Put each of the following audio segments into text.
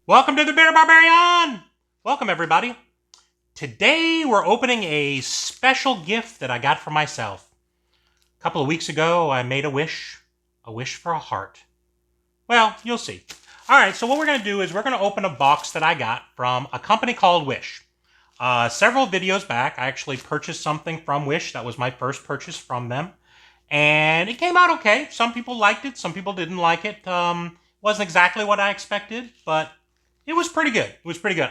Welcome to the Barbarian! Welcome, everybody. Today, we're opening a special gift that I got for myself. A couple of weeks ago, I made a wish for a heart. Well, you'll see. All right, so what we're going to do is we're going to open a box that I got from a company called Wish. Several videos back, I actually purchased something from Wish. That was my first purchase from them. And it came out okay. Some people liked it, some people didn't like it. Wasn't exactly what I expected, but it was pretty good.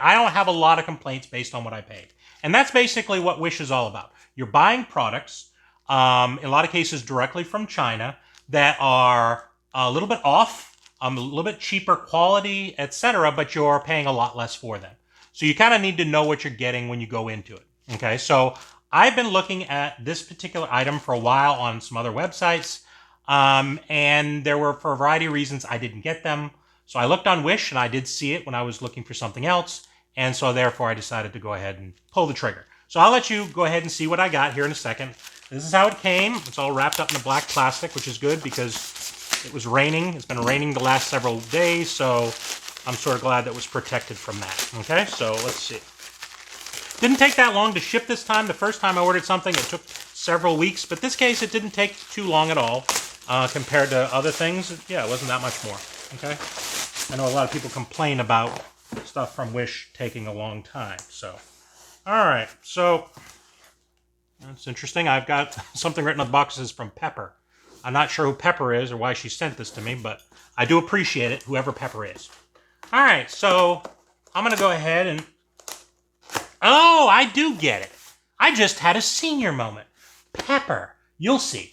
I don't have a lot of complaints based on what I paid. And that's basically what Wish is all about. You're buying products, in a lot of cases directly from China, that are a little bit off, a little bit cheaper quality, etc., but you're paying a lot less for them. So you kind of need to know what you're getting when you go into it. Okay, so I've been looking at this particular item for a while on some other websites, and there were, for a variety of reasons, I didn't get them. So I looked on Wish, and I did see it when I was looking for something else, and so therefore I decided to go ahead and pull the trigger. So I'll let you go ahead and see what I got here in a second. This is how it came. It's all wrapped up in the black plastic, which is good because it was raining. It's been raining the last several days, so I'm sort of glad that it was protected from that. Okay, so let's see. Didn't take that long to ship this time. The first time I ordered something, it took several weeks, but this case, it didn't take too long at all compared to other things. Yeah, it wasn't that much more. Okay. I know a lot of people complain about stuff from Wish taking a long time. So, all right. So, that's interesting. I've got something written on the box that says from Pepper. I'm not sure who Pepper is or why she sent this to me, but I do appreciate it, whoever Pepper is. All right. So, I'm going to go ahead and... Oh, I do get it. I just had a senior moment. Pepper. You'll see.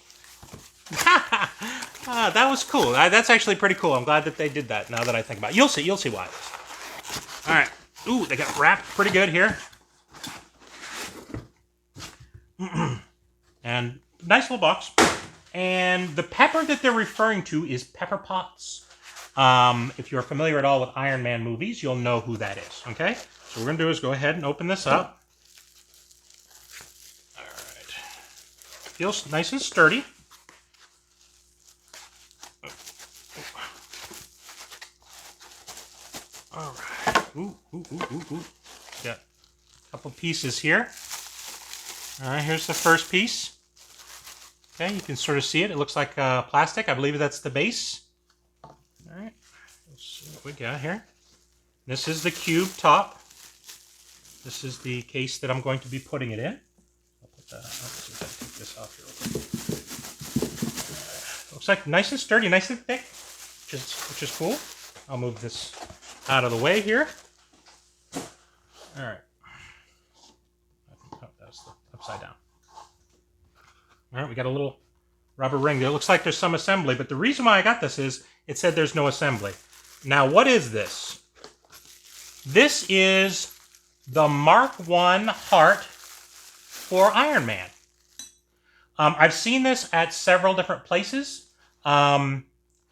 That was cool. That's actually pretty cool. I'm glad that they did that now that I think about it. You'll see why. All right. Ooh, they got wrapped pretty good here. And nice little box. And the pepper that they're referring to is Pepper Potts. If you're familiar at all with Iron Man movies, you'll know who that is. Okay? So what we're going to do is go ahead and open this up. All right. Feels nice and sturdy. All right. Ooh. Got a couple pieces here. All right, here's the first piece. Okay, you can sort of see it. It looks like plastic. I believe that's the base. All right. Let's see what we got here. This is the cube top. This is the case that I'm going to be putting it in. I'll put that. Let's see if I can take this off here. Looks like nice and sturdy, nice and thick, which is cool. I'll move this out of the way here. All right. Oh, that's the upside down. All right, we got a little rubber ring there. It looks like there's some assembly, but the reason why I got this is it said there's no assembly. Now, what is this? This is the Mark I heart for Iron Man. I've seen this at several different places, and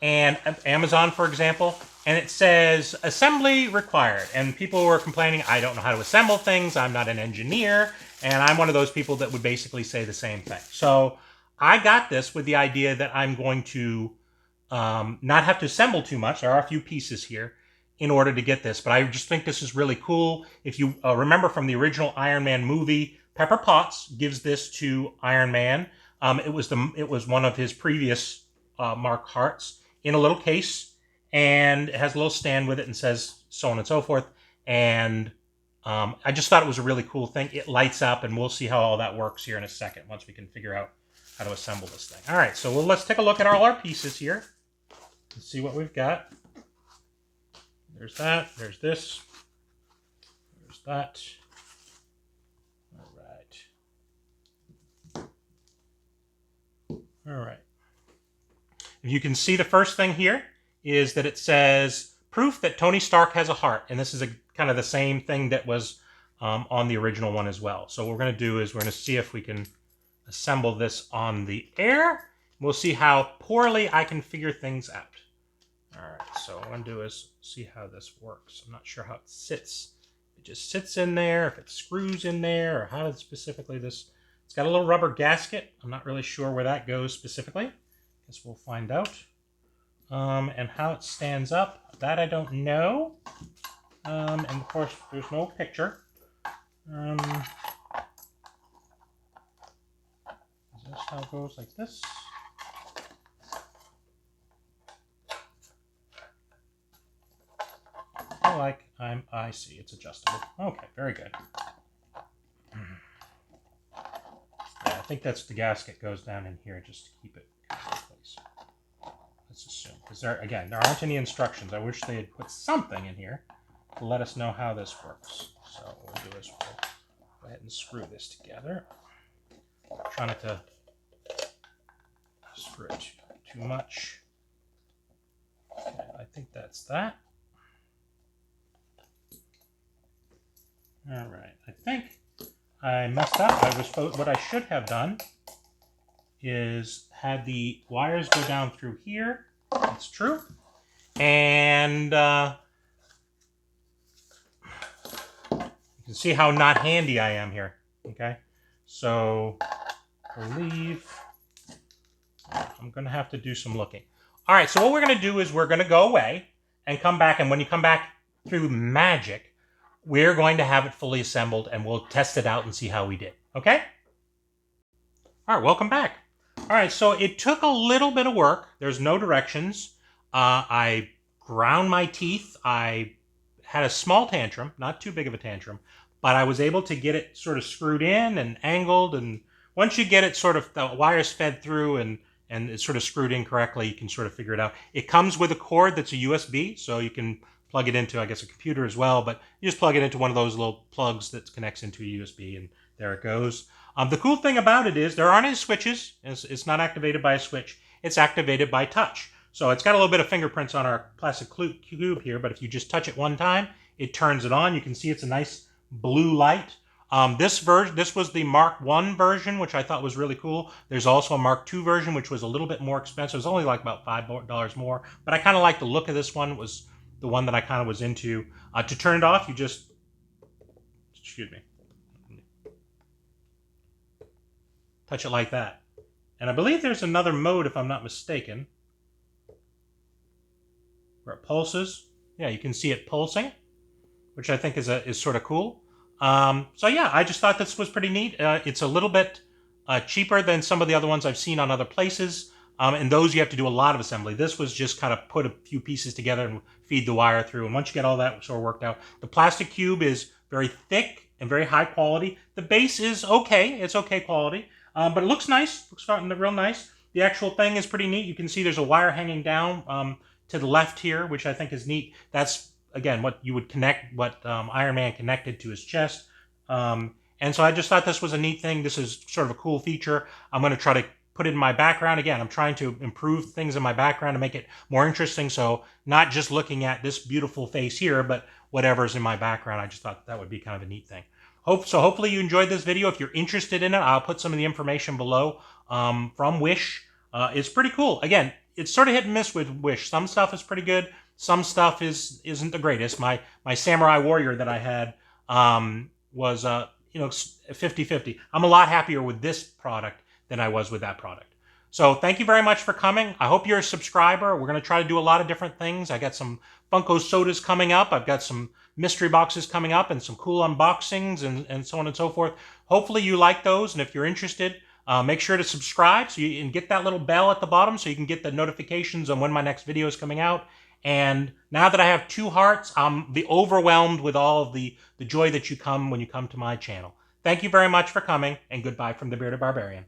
Amazon, for example, and it says assembly required. And people were complaining, I don't know how to assemble things, I'm not an engineer, and I'm one of those people that would basically say the same thing. So I got this with the idea that I'm going to not have to assemble too much. There are a few pieces here in order to get this, but I just think this is really cool. If you remember from the original Iron Man movie, Pepper Potts gives this to Iron Man. It was one of his previous Mark hearts in a little case, and it has a little stand with it and says so on and so forth. And I just thought it was a really cool thing. It lights up, and we'll see how all that works here in a second once we can figure out how to assemble this thing. All right, so let's take a look at all our pieces here and see what we've got. There's that. There's this. There's that. All right. If you can see, the first thing here is that it says proof that Tony Stark has a heart. And this is kind of the same thing that was on the original one as well. So what we're going to do is we're going to see if we can assemble this on the air. We'll see how poorly I can figure things out. All right, so what I'm going to do is see how this works. I'm not sure how it sits. It just sits in there, if it screws in there, or how specifically this... It's got a little rubber gasket. I'm not really sure where that goes specifically. Guess we'll find out. And how it stands up, that I don't know. And of course, there's no picture. Is this how it goes, like this? I see, it's adjustable. Okay, very good. Yeah, I think that's the gasket goes down in here just to keep it in place. Let's assume, because there aren't any instructions. I wish they had put something in here to let us know how this works. So what we'll do is we'll go ahead and screw this together. Try not to screw it too much. Okay, I think that's that. All right, I think I messed up. What I should have done is had the wires go down through here. That's true. And you can see how not handy I am here. Okay, so I believe I'm going to have to do some looking. All right, so what we're going to do is we're going to go away and come back, and when you come back through magic, we're going to have it fully assembled, and we'll test it out and see how we did, okay? All right, welcome back. All right, so it took a little bit of work. There's no directions. I ground my teeth. I had a small tantrum, not too big of a tantrum, but I was able to get it sort of screwed in and angled, and once you get it sort of, the wires fed through and it's sort of screwed in correctly, you can sort of figure it out. It comes with a cord that's a USB, so you can plug it into, I guess, a computer as well, but you just plug it into one of those little plugs that connects into a USB, and there it goes. The cool thing about it is there aren't any switches. It's not activated by a switch. It's activated by touch. So it's got a little bit of fingerprints on our plastic cube here, but if you just touch it one time, it turns it on. You can see it's a nice blue light. This was the Mark I version, which I thought was really cool. There's also a Mark II version, which was a little bit more expensive. It was only like about $5 more, but I kind of like the look of this one. It was the one that I kind of was into. To turn it off, you just, excuse me, touch it like that. And I believe there's another mode, if I'm not mistaken, where it pulses. Yeah, you can see it pulsing, which I think is sort of cool. So yeah, I just thought this was pretty neat. It's a little bit cheaper than some of the other ones I've seen on other places. And those you have to do a lot of assembly. This was just kind of put a few pieces together and feed the wire through. And once you get all that sort of worked out, the plastic cube is very thick and very high quality. The base is okay. It's okay quality. But it looks nice. Looks real nice. The actual thing is pretty neat. You can see there's a wire hanging down to the left here, which I think is neat. That's, again, what you would connect, what Iron Man connected to his chest. And so I just thought this was a neat thing. This is sort of a cool feature. I'm going to try to put it in my background. Again, I'm trying to improve things in my background to make it more interesting. So not just looking at this beautiful face here, but whatever's in my background. I just thought that would be kind of a neat thing. Hopefully you enjoyed this video. If you're interested in it, I'll put some of the information below from Wish. It's pretty cool. Again, it's sort of hit and miss with Wish. Some stuff is pretty good. Some stuff isn't the greatest. My Samurai Warrior that I had was 50-50. I'm a lot happier with this product than I was with that product. So thank you very much for coming. I hope you're a subscriber. We're going to try to do a lot of different things. I got some Funko sodas coming up. I've got some mystery boxes coming up and some cool unboxings and so on and so forth. Hopefully you like those, and if you're interested, make sure to subscribe so you can get that little bell at the bottom so you can get the notifications on when my next video is coming out. And now that I have 2 hearts, I'm overwhelmed with all of the joy that you come when you come to my channel. Thank you very much for coming, and goodbye from the Bearded Barbarian.